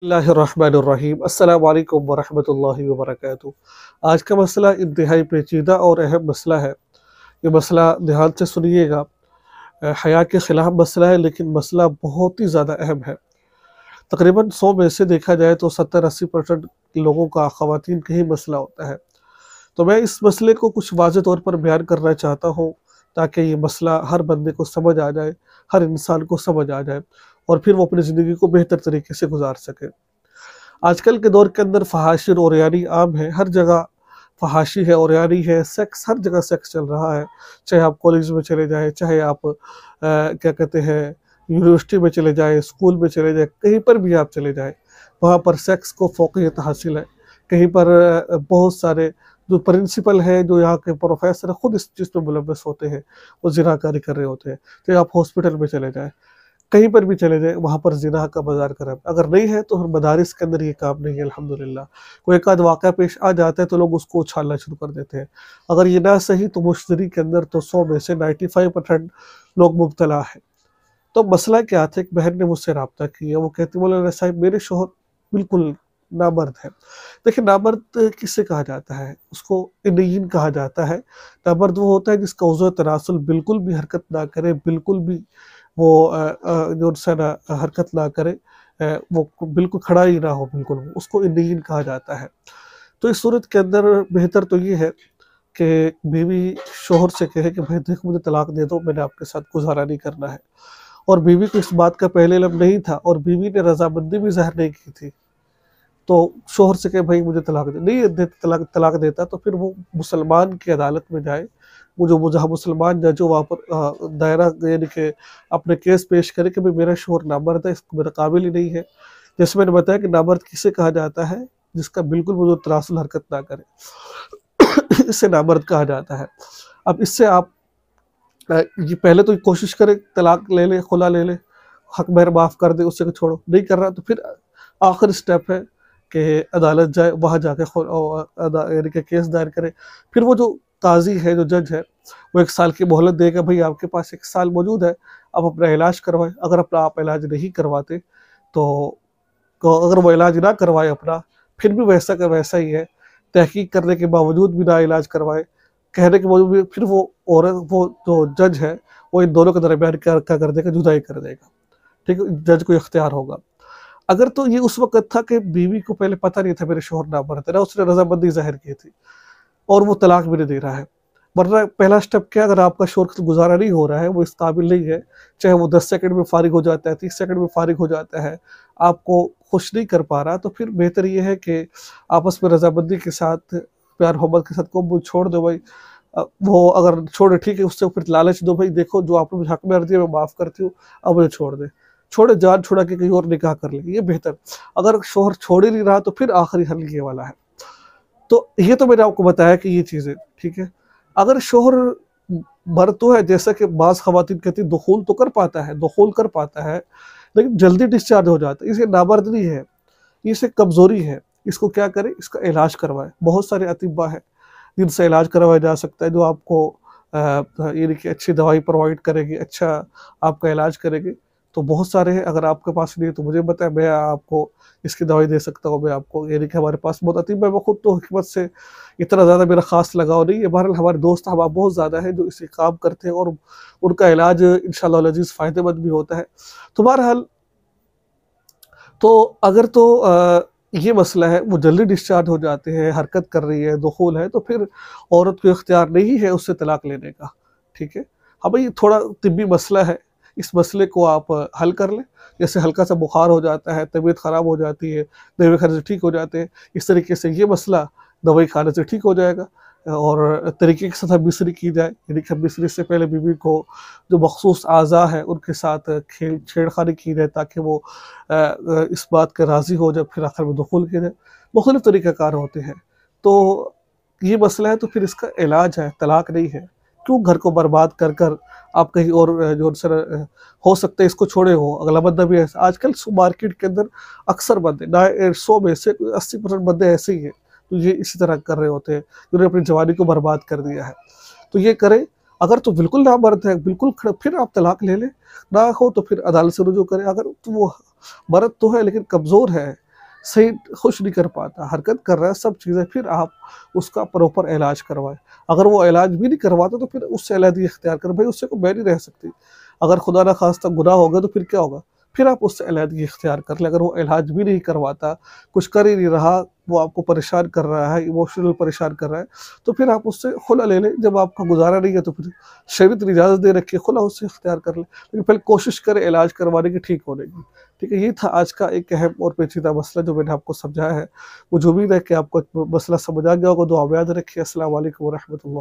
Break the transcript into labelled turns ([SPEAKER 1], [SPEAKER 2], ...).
[SPEAKER 1] बिस्मिल्लाहिर्रहमानिर्रहीम अस्सलामु अलैकुम वरहमतुल्लाहि वबरकातुहू। आज का मसला इंतहाई पेचीदा और अहम मसला है। ये मसला ध्यान से सुनिएगा। हया के ख़िलाफ़ मसला है, लेकिन मसला बहुत ही ज़्यादा अहम है। तकरीबन 100 में से देखा जाए तो 70-80% लोगों का ख़वातीन का ही मसला होता है। तो मैं इस मसले को कुछ वाज़ेह तौर पर बयान करना चाहता हूँ, ताकि ये मसला हर बंदे को समझ आ जाए, हर इंसान को समझ आ जाए और फिर वो अपनी ज़िंदगी को बेहतर तरीके से गुज़ार सके। आजकल के दौर के अंदर फ़हाशी और ओरियानी आम है, हर जगह फ़हाशी है, ओरियानी है, सेक्स, हर जगह सेक्स चल रहा है। चाहे आप कॉलेज में चले जाएँ, चाहे आप क्या कहते हैं, यूनिवर्सिटी में चले जाएँ, स्कूल में चले जाएँ, कहीं पर भी आप चले जाएँ, वहाँ पर सेक्स को फ़ौक़ियत हासिल है। कहीं पर बहुत सारे जो प्रिंसिपल हैं, जो यहाँ के प्रोफ़ेसर हैं, खुद इस चीज़ में मुलव्वस होते हैं, वो ज़िनाकारी कर रहे होते हैं। चाहे आप हॉस्पिटल में चले जाएँ, कहीं पर भी चले जाएँ, वहाँ पर ज़िना का बाज़ार करा है। अगर नहीं है तो फिर मदारिस के अंदर ये काम नहीं है अल्हम्दुलिल्लाह। कोई एक आध वाक़या पेश आ जाता है तो लोग उसको उछालना शुरू कर देते हैं। अगर ये ना सही तो मुश्तरी के अंदर तो 100 में से 95% लोग मुब्तला हैं। तो मसला क्या था, एक बहन ने मुझसे राब्ता किया, वो कहती, मौलाना साहब मेरे शौहर बिल्कुल नामर्द है। देखिए, नामर्द किसे कहा जाता है? उसको इल्लीन कहा जाता है। नामर्द वो होता है जिसका उज़्व तनासुल बिल्कुल भी हरकत ना करे, बिल्कुल भी वो जो है ना हरकत ना करे, वो बिल्कुल खड़ा ही ना हो, बिल्कुल, उसको इल्लीन कहा जाता है। तो इस सूरत के अंदर बेहतर तो ये है कि बीवी शौहर से कहे कि भाई देख, मुझे तलाक दे दो, मैंने आपके साथ गुज़ारा नहीं करना है। और बीवी को इस बात का पहले इल्म नहीं था और बीवी ने रज़ामंदी भी ज़ाहिर नहीं की थी। तो शौहर से कहे भाई मुझे तलाक दे, नहीं दे, तलाक देता तो फिर वो मुसलमान की अदालत में जाए, वो जो जहाँ मुसलमान जज हो वहाँ पर दायरा यानी कि अपने केस पेश करे कि भाई मेरा शौहर नामर्द है, इसको मेरा काबिल ही नहीं है। जैसे मैंने बताया कि नामर्द किसे कहा जाता है? जिसका बिल्कुल वो जो तनासुल हरकत ना करे इसे नामर्द कहा जाता है। अब इससे आप ये पहले तो कोशिश करें, तलाक ले ले, खुला ले ले, हक महर माफ़ कर दे, उससे छोड़ो, नहीं कर रहा तो फिर आखिरी स्टेप है कि अदालत जाए, वहाँ जाके यानी कि केस दायर करे। फिर वो जो काज़ी है, जो जज है, वो 1 साल की मोहलत देगा, भई आपके पास 1 साल मौजूद है, आप अपना इलाज करवाएँ। अगर अपना आप इलाज नहीं करवाते तो अगर वो इलाज ना करवाए अपना, फिर भी वैसा का वैसा ही है, तहकीक करने के बावजूद भी ना इलाज करवाए, कहने के बावजूद भी, फिर वो जो जज है, वो इन दोनों के दरमियान क्या कर देगा, जुदाई कर देगा। ठीक है? जज को इख्तियार होगा। अगर तो ये उस वक़्त था कि बीवी को पहले पता नहीं था मेरे शौहर नामर्द है, ना उसने रज़ामंदी ज़ाहिर की थी और वो तलाक भी नहीं दे रहा है। वरना पहला स्टेप क्या, अगर आपका शौहर से गुज़ारा नहीं हो रहा है, वो इस काबिल नहीं है, चाहे वो 10 सेकंड में फ़ारिग हो जाता है, 30 सेकंड में फ़ारिग हो जाता है, आपको खुश नहीं कर पा रहा, तो फिर बेहतर ये है कि आपस में रज़ामंदी के साथ, प्यार-मोहब्बत के साथ को छोड़ दो भाई। वो अगर छोड़े ठीक है, उससे फिर लालच दो, भाई देखो जो आपने मुझे हक में दिया मैं माफ़ करती हूँ, अब मुझे छोड़ दे। छोड़े, जान छुड़ा के कहीं और निकाह कर ले, ये बेहतर। अगर शौहर छोड़ ही नहीं रहा तो फिर आखिरी हल ये वाला है। तो ये तो मैंने आपको बताया कि ये चीज़ें, ठीक है। अगर शौहर मर्द तो है, जैसा कि बाज़ ख़वातीन कहती हैं, दुख़ूल तो कर पाता है, दुख़ूल कर पाता है, लेकिन जल्दी डिस्चार्ज हो जाता है, इसे नामर्द नहीं है, इसे कमज़ोरी है। इसको क्या करें, इसका इलाज करवाएँ। बहुत सारे अतिब्बा हैं जिनसे इलाज करवाया जा सकता है, जो आपको यानी कि अच्छी दवाई प्रोवाइड करेगी, अच्छा आपका इलाज करेगी। तो बहुत सारे हैं, अगर आपके पास नहीं है तो मुझे बताएँ, मैं आपको इसकी दवाई दे सकता हूँ। मैं आपको, यानी कि हमारे पास बहुत अतीब है, मैं खुद तो हिकमत से इतना ज़्यादा मेरा ख़ास लगाव नहीं है। बहरहाल हमारे दोस्त अहबाब बहुत ज़्यादा हैं जो इसे काम करते हैं और उनका इलाज इंशाअल्लाह अल अज़ीज़ फ़ायदेमंद भी होता है। तो बहरहाल, तो अगर तो ये मसला है, वो जल्दी डिस्चार्ज हो जाते हैं, हरकत कर रही है, दुख़ूल है, तो फिर औरत को इख्तियार नहीं है उससे तलाक लेने का, ठीक है? हाँ भाई, थोड़ा तिब्बी मसला है, इस मसले को आप हल कर लें। जैसे हल्का-सा बुखार हो जाता है, तबीयत ख़राब हो जाती है, दवाई खाने से ठीक हो जाते हैं, इस तरीके से ये मसला दवाई खाने से ठीक हो जाएगा। और तरीके के साथ आप बिस्तरी की जाए, यानी कि बिस्तरी से पहले बीवी को जो मख़सूस अज़ा है, उनके साथ छेड़खानी की जाए, ताकि वो इस बात का राज़ी हो जाए, फिर आखिर में दुख़ूल किया जाए। मुख़्तलिफ़ तरीक़ाकार होते हैं। तो ये मसला है, तो फिर इसका इलाज है, तलाक नहीं है। क्यों घर को बर्बाद कर कर आप कहीं और जो हो सकता है इसको छोड़े हो, अगला बंदा भी ऐसा आजकल मार्केट के अंदर अक्सर बंदे ना 100 में से 80% बंदे ऐसे ही हैं, तो ये इसी तरह कर रहे होते हैं, जिन्होंने अपनी जवानी को बर्बाद कर दिया है। तो ये करें, अगर तो बिल्कुल नामर्द है, बिल्कुल फिर आप तलाक ले लें, ना हो तो फिर अदालत से रुजू करें। अगर तो वो मर्द तो है लेकिन कमज़ोर है, सही खुश नहीं कर पाता, हरकत कर रहा है सब चीज़ें, फिर आप उसका प्रॉपर इलाज करवाएँ। अगर वो इलाज भी नहीं करवाता तो फिर उससे अलहदगी इख्तियार करें, भई उससे कोई मैं नहीं रह सकती। अगर खुदा ना ख़ास्ता गुनाह हो गया तो फिर क्या होगा? फिर आप उससे अलहदगी इख्तियार कर लें। अगर वो इलाज भी नहीं करवाता, कुछ कर ही नहीं रहा, वो आपको परेशान कर रहा है, इमोशनल परेशान कर रहा है, तो फिर आप उससे खुला ले लें। जब आपका गुज़ारा नहीं है तो फिर शरीयत ने इजाज़त दे रखी है, खुला उससे इख्तियार कर लें। लेकिन पहले कोशिश करें इलाज करवाने की, ठीक होने की। ठीक है, ये था आज का एक अहम और पेचीदा मसला जो मैंने आपको समझाया है। मुझे उम्मीद है कि आपको मसला समझ आ गया होगा। दुआ में याद रखिए। अस्सलाम वालेकुम व रहमतुल्लाह।